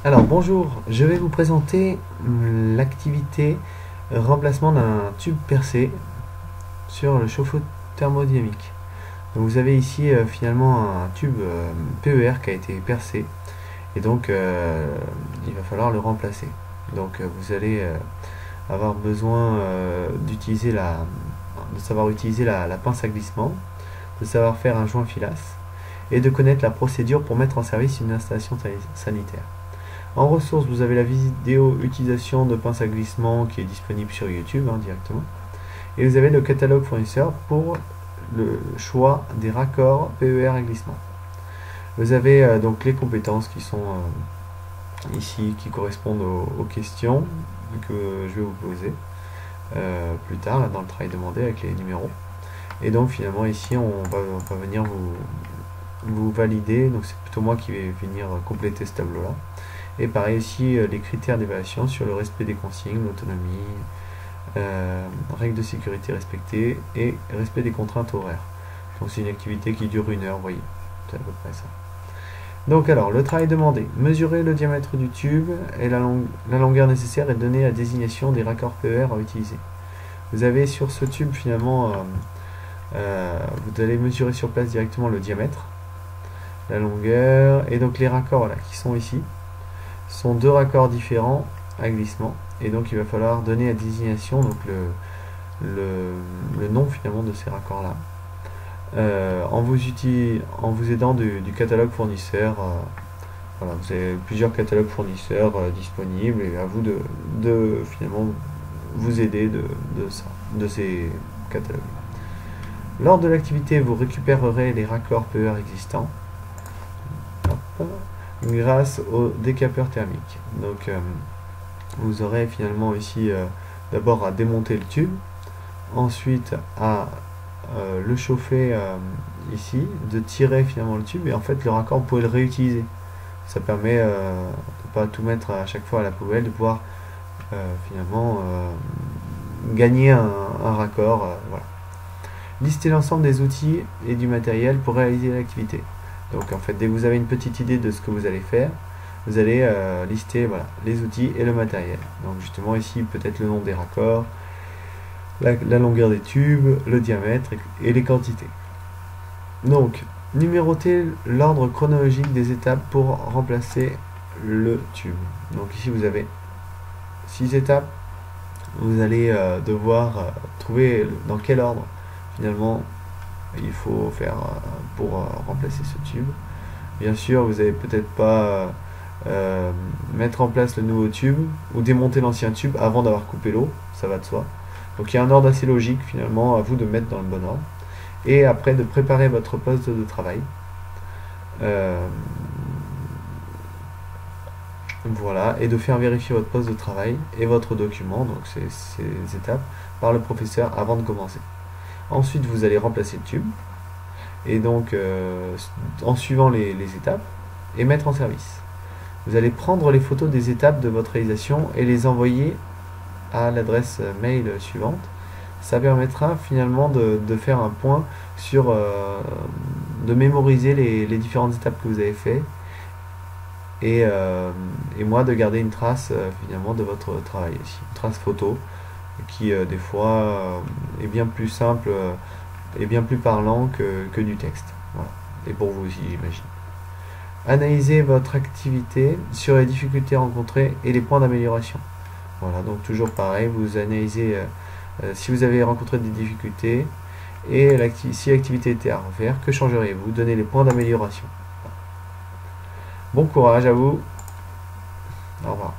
Alors bonjour, je vais vous présenter l'activité remplacement d'un tube percé sur le chauffe-eau thermodynamique. Donc vous avez ici finalement un tube PER qui a été percé et donc il va falloir le remplacer. Donc vous allez avoir besoin de savoir utiliser la pince à glissement, de savoir faire un joint filasse et de connaître la procédure pour mettre en service une installation sanitaire. En ressources, vous avez la vidéo utilisation de pince à glissement qui est disponible sur YouTube directement. Et vous avez le catalogue fournisseur pour le choix des raccords PER à glissement. Vous avez donc les compétences qui sont ici, qui correspondent aux questions que je vais vous poser plus tard là, dans le travail demandé avec les numéros. Et donc finalement ici on va venir vous valider, donc c'est plutôt moi qui vais venir compléter ce tableau là. Et pareil ici, les critères d'évaluation sur le respect des consignes, l'autonomie, règles de sécurité respectées et respect des contraintes horaires. Donc c'est une activité qui dure 1 heure, vous voyez, c'est à peu près ça. Donc alors, le travail demandé, mesurer le diamètre du tube et la longueur nécessaire et donner la désignation des raccords PER à utiliser. Vous avez sur ce tube finalement, vous allez mesurer sur place directement le diamètre, la longueur et donc les raccords là, qui sont ici. Sont deux raccords différents à glissement et donc il va falloir donner la désignation, donc le nom finalement de ces raccords là en vous aidant du catalogue fournisseur. Voilà, vous avez plusieurs catalogues fournisseurs disponibles et à vous de finalement vous aider de ces catalogues. Lors de l'activité, vous récupérerez les raccords PER existants. Hop, grâce au décapeur thermique. Donc vous aurez finalement ici d'abord à démonter le tube, ensuite à le chauffer ici, de tirer finalement le tube et en fait le raccord vous pouvez le réutiliser. Ça permet de ne pas tout mettre à chaque fois à la poubelle, de pouvoir finalement gagner un raccord. Voilà. Listez l'ensemble des outils et du matériel pour réaliser l'activité. Donc en fait, dès que vous avez une petite idée de ce que vous allez faire, vous allez lister les outils et le matériel. Donc justement ici, peut-être le nom des raccords, la longueur des tubes, le diamètre et les quantités. Donc, numérotez l'ordre chronologique des étapes pour remplacer le tube. Donc ici, vous avez 6 étapes. Vous allez devoir trouver dans quel ordre finalement il faut faire pour remplacer ce tube. Bien sûr, vous n'allez peut-être pas mettre en place le nouveau tube ou démonter l'ancien tube avant d'avoir coupé l'eau, ça va de soi. Donc il y a un ordre assez logique finalement à vous de mettre dans le bon ordre. Et après de préparer votre poste de travail. Voilà, et de faire vérifier votre poste de travail et votre document, donc ces étapes, par le professeur avant de commencer. Ensuite, vous allez remplacer le tube, et donc en suivant les étapes, et mettre en service. Vous allez prendre les photos des étapes de votre réalisation et les envoyer à l'adresse mail suivante. Ça permettra finalement de faire un point sur, de mémoriser les différentes étapes que vous avez fait, et moi de garder une trace finalement de votre travail ici, une trace photo qui des fois est bien plus simple et bien plus parlant que du texte. Voilà. Et pour vous aussi, j'imagine. Analysez votre activité sur les difficultés rencontrées et les points d'amélioration. Voilà, donc toujours pareil, vous analysez si vous avez rencontré des difficultés et si l'activité était à refaire, que changeriez-vous? Donnez les points d'amélioration. Bon courage à vous. Au revoir.